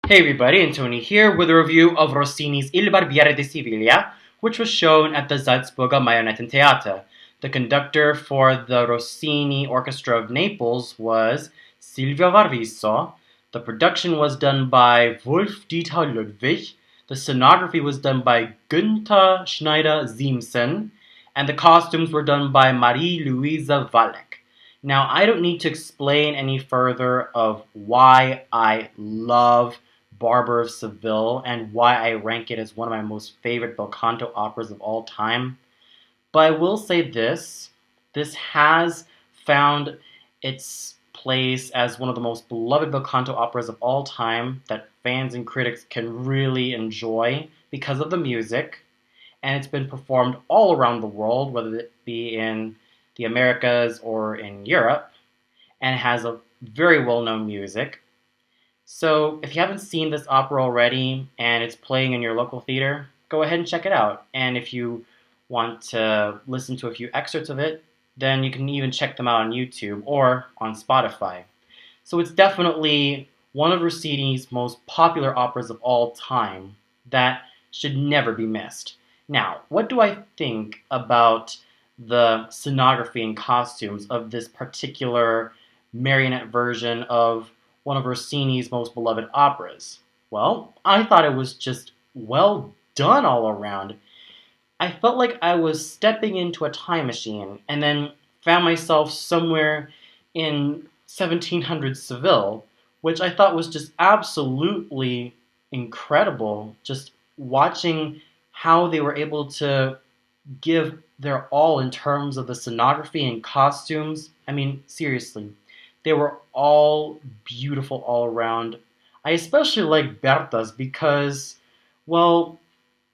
Hey everybody, Anthony here with a review of Rossini's Il Barbiere di Siviglia, which was shown at the Salzburger Marionettentheater. The conductor for the Rossini Orchestra of Naples was Silvio Varviso. The production was done by Wolf-Dieter Ludwig. The scenography was done by Günther Schneider-Siemssen. And the costumes were done by Marie-Luise. Now, I don't need to explain any further of why I love Barber of Seville and why I rank it as one of my most favorite bel canto operas of all time. But I will say this has found its place as one of the most beloved bel canto operas of all time that fans and critics can really enjoy because of the music. And it's been performed all around the world, whether it be in the Americas or in Europe, and it has a very well-known music. So if you haven't seen this opera already and it's playing in your local theater, go ahead and check it out. And if you want to listen to a few excerpts of it, then you can even check them out on YouTube or on Spotify. So it's definitely one of Rossini's most popular operas of all time that should never be missed. Now, what do I think about the scenography and costumes of this particular marionette version of one of Rossini's most beloved operas? Well, I thought it was just well done all around. I felt like I was stepping into a time machine and then found myself somewhere in 1700 Seville, which I thought was just absolutely incredible. Just watching how they were able to give their all in terms of the scenography and costumes. I mean, seriously, they were all beautiful all around. I especially like Berta's because, well,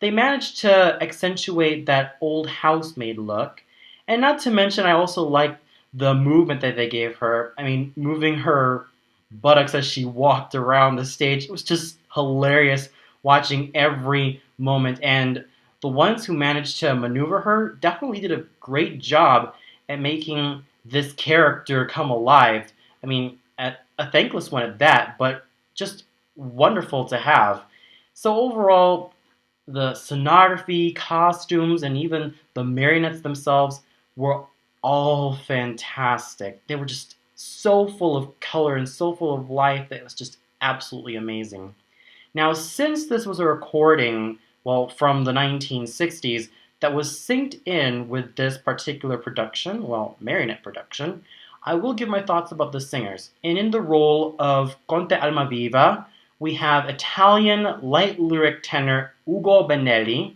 they managed to accentuate that old housemaid look. And not to mention, I also like the movement that they gave her. I mean, moving her buttocks as she walked around the stage. It was just hilarious watching every moment. And the ones who managed to maneuver her definitely did a great job at making this character come alive. I mean, a thankless one at that, but just wonderful to have. So overall, the scenography, costumes, and even the marionettes themselves were all fantastic. They were just so full of color and so full of life that it was just absolutely amazing. Now, since this was a recording, well, from the 1960s, that was synced in with this particular production, well, marionette production, I will give my thoughts about the singers. And in the role of Conte Almaviva, we have Italian light lyric tenor Ugo Benelli,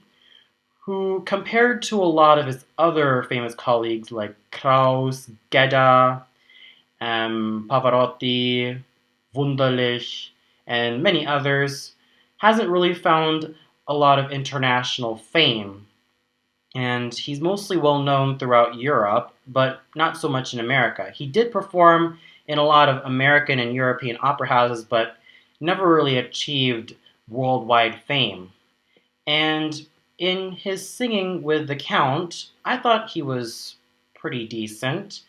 who, compared to a lot of his other famous colleagues like Krauss, Gedda, Pavarotti, Wunderlich, and many others, hasn't really found a lot of international fame. And he's mostly well known throughout Europe, but not so much in America. He did perform in a lot of American and European opera houses, but never really achieved worldwide fame. And in his singing with the Count, I thought he was pretty decent.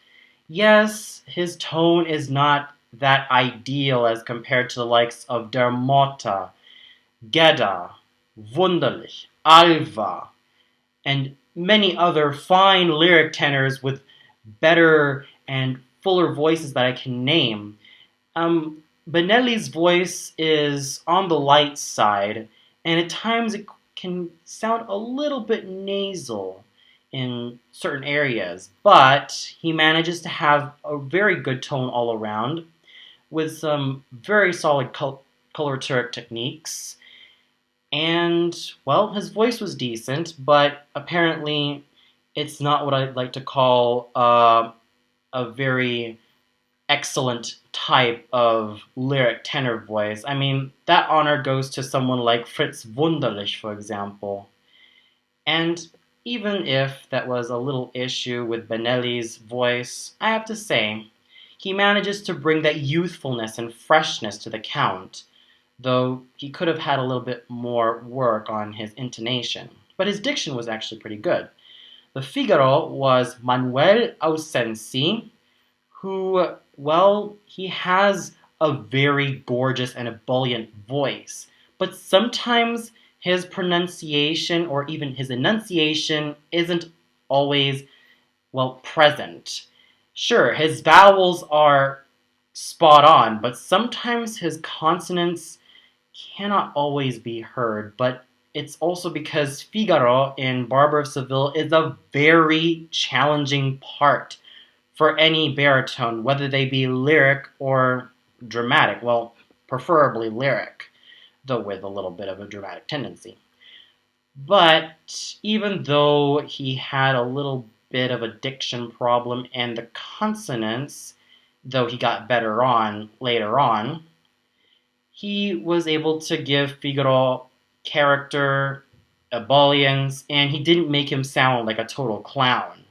Yes, his tone is not that ideal as compared to the likes of Der Motta, Gedda, Wunderlich, Alva, and many other fine lyric tenors with better and fuller voices that I can name. Benelli's voice is on the light side, and at times it can sound a little bit nasal in certain areas, but he manages to have a very good tone all around with some very solid coloratura techniques. And, well, his voice was decent, but apparently it's not what I'd like to call a very excellent type of lyric tenor voice. I mean, that honor goes to someone like Fritz Wunderlich, for example. And even if that was a little issue with Benelli's voice, I have to say, he manages to bring that youthfulness and freshness to the Count, though he could have had a little bit more work on his intonation. But his diction was actually pretty good. The Figaro was Manuel Ausensi, who, well, he has a very gorgeous and ebullient voice, but sometimes his pronunciation or even his enunciation isn't always, well, present. Sure, his vowels are spot on, but sometimes his consonants cannot always be heard. But it's also because Figaro in Barber of Seville is a very challenging part for any baritone, whether they be lyric or dramatic. Well, preferably lyric, though with a little bit of a dramatic tendency. But even though he had a little bit of a diction problem and the consonants, though he got better on later on, he was able to give Figaro character, ebullience, and he didn't make him sound like a total clown.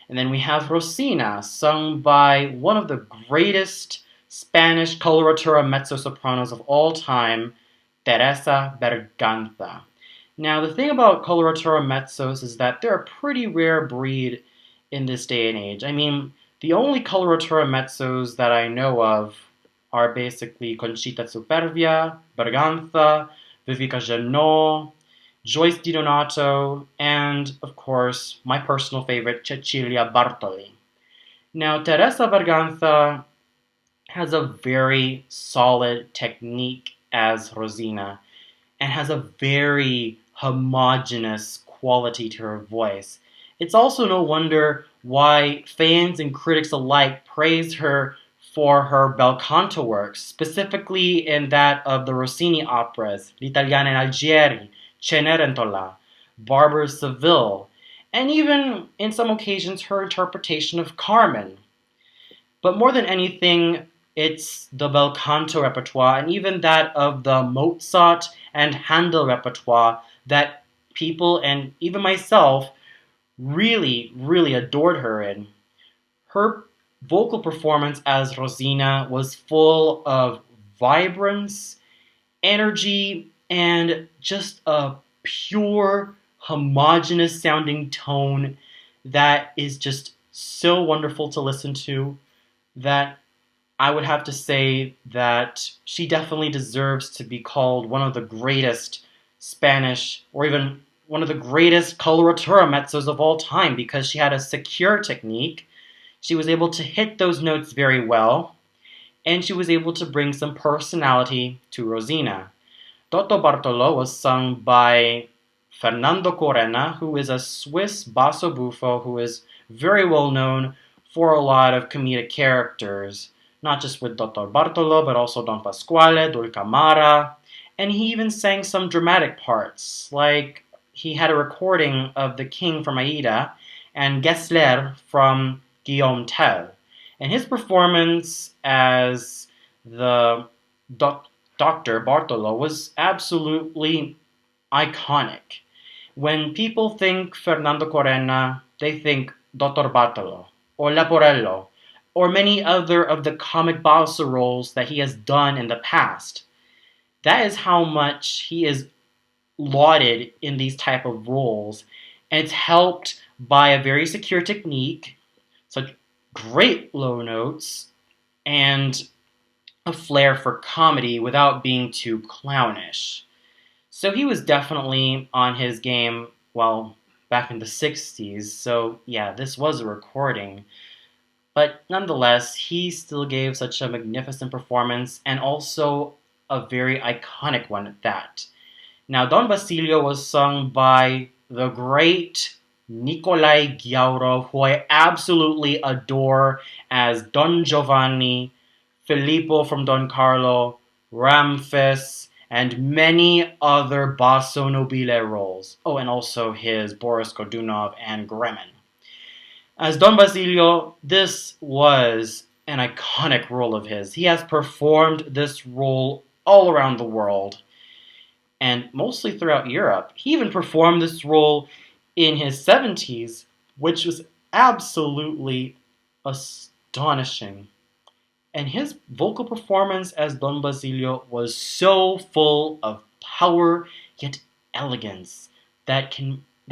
And then we have Rosina, sung by one of the greatest Spanish coloratura mezzo-sopranos of all time, Teresa Berganza. Now, the thing about coloratura mezzos is that they're a pretty rare breed in this day and age. I mean, the only coloratura mezzos that I know of are basically Conchita Superbia, Berganza, Vivica Genot, Joyce Di Donato, and, of course, my personal favorite, Cecilia Bartoli. Now, Teresa Berganza has a very solid technique as Rosina and has a very homogeneous quality to her voice. It's also no wonder why fans and critics alike praise her for her bel canto works, specifically in that of the Rossini operas, L'Italiana in Algieri, Cenerentola, Barber of Seville, and even, in some occasions, her interpretation of Carmen. But more than anything, it's the bel canto repertoire and even that of the Mozart and Handel repertoire that people, and even myself, really, really adored her in. Her vocal performance as Rosina was full of vibrance, energy, and just a pure, homogeneous sounding tone that is just so wonderful to listen to that I would have to say that she definitely deserves to be called one of the greatest Spanish, or even one of the greatest coloratura mezzos of all time, because she had a secure technique. She was able to hit those notes very well, and she was able to bring some personality to Rosina. Toto Bartolo was sung by Fernando Corena, who is a Swiss basso buffo who is very well known for a lot of comedic characters, not just with Dr. Bartolo, but also Don Pasquale, Dulcamara, and he even sang some dramatic parts, like he had a recording of the King from Aida and Gessler from Guillaume Tell. And his performance as the Dr. Bartolo was absolutely iconic. When people think Fernando Corena, they think Dr. Bartolo, or Leporello, or many other of the comic basso roles that he has done in the past. That is how much he is lauded in these type of roles, and it's helped by a very secure technique, such great low notes, and a flair for comedy without being too clownish. So he was definitely on his game, well, back in the 60s, so yeah, this was a recording. But nonetheless, he still gave such a magnificent performance, and also a very iconic one at that. Now, Don Basilio was sung by the great Nikolai Ghiaurov, who I absolutely adore as Don Giovanni, Filippo from Don Carlo, Ramfis, and many other basso nobile roles. Oh, and also his Boris Godunov and Gremin. As Don Basilio, this was an iconic role of his. He has performed this role all around the world, and mostly throughout Europe. He even performed this role in his 70s, which was absolutely astonishing. And his vocal performance as Don Basilio was so full of power, yet elegance, that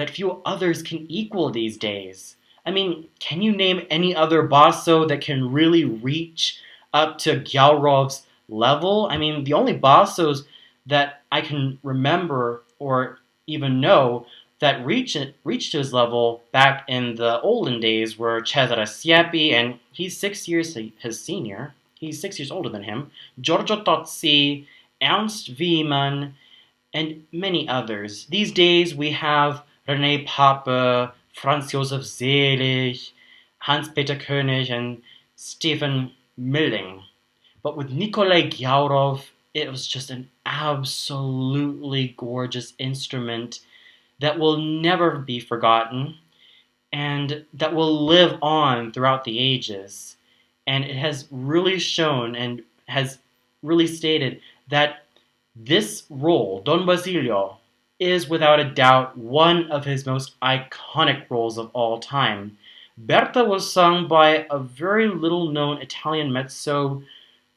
few others can equal these days. I mean, can you name any other basso that can really reach up to Ghiaurov's level. I mean, the only bassos that I can remember or even know that reached his level back in the olden days were Cesare Siepi, and he's 6 years his senior. He's 6 years older than him. Giorgio Tozzi, Ernst Wiemann, and many others. These days we have René Pape, Franz Josef Selig, Hans-Peter König, and Stephen Milling. But with Nikolai Ghiaurov, it was just an absolutely gorgeous instrument that will never be forgotten and that will live on throughout the ages. And it has really shown and has really stated that this role, Don Basilio, is without a doubt one of his most iconic roles of all time. Berta was sung by a very little known Italian mezzo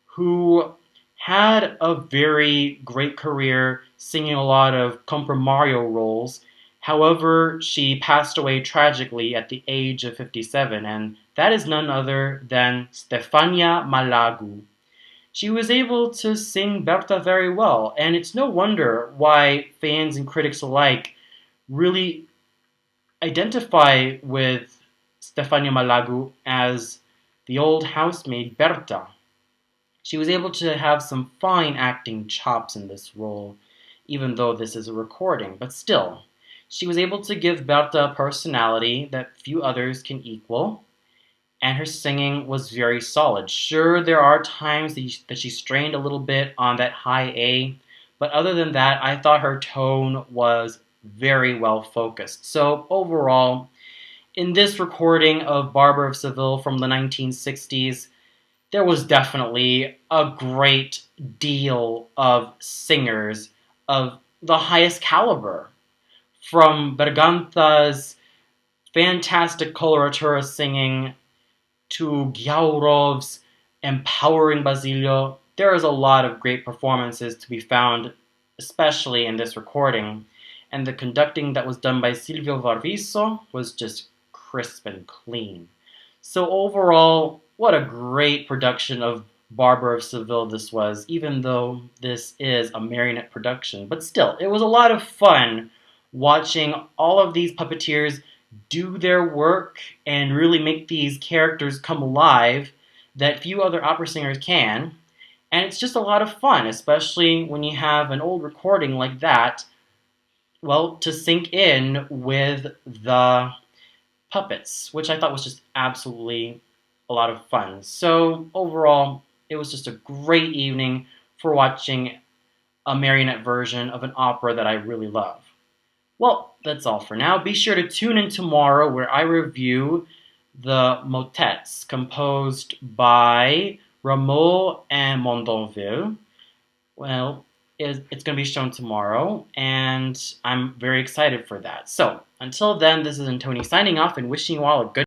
who had a very great career singing a lot of comprimario roles. However, she passed away tragically at the age of 57, and that is none other than Stefania Malagu. She was able to sing Berta very well, and it's no wonder why fans and critics alike really identify with Stefania Malagu as the old housemaid Berta. She was able to have some fine acting chops in this role, even though this is a recording, but still, she was able to give Berta a personality that few others can equal, and her singing was very solid. Sure, there are times that she strained a little bit on that high A, but other than that, I thought her tone was very well focused. So overall, in this recording of Barber of Seville from the 1960s, there was definitely a great deal of singers of the highest caliber. From Berganza's fantastic coloratura singing to Ghiaurov's empowering Basilio, there is a lot of great performances to be found, especially in this recording. And the conducting that was done by Silvio Varviso was just crisp and clean. So overall, what a great production of Barber of Seville this was, even though this is a marionette production. But still, it was a lot of fun watching all of these puppeteers do their work and really make these characters come alive that few other opera singers can. And it's just a lot of fun, especially when you have an old recording like that, well, to sink in with the puppets, which I thought was just absolutely a lot of fun. So overall, it was just a great evening for watching a marionette version of an opera that I really love. Well, that's all for now. Be sure to tune in tomorrow where I review the motets composed by Rameau and Mondonville. Well, it's going to be shown tomorrow, and I'm very excited for that. So, until then, this is Antoni signing off and wishing you all a good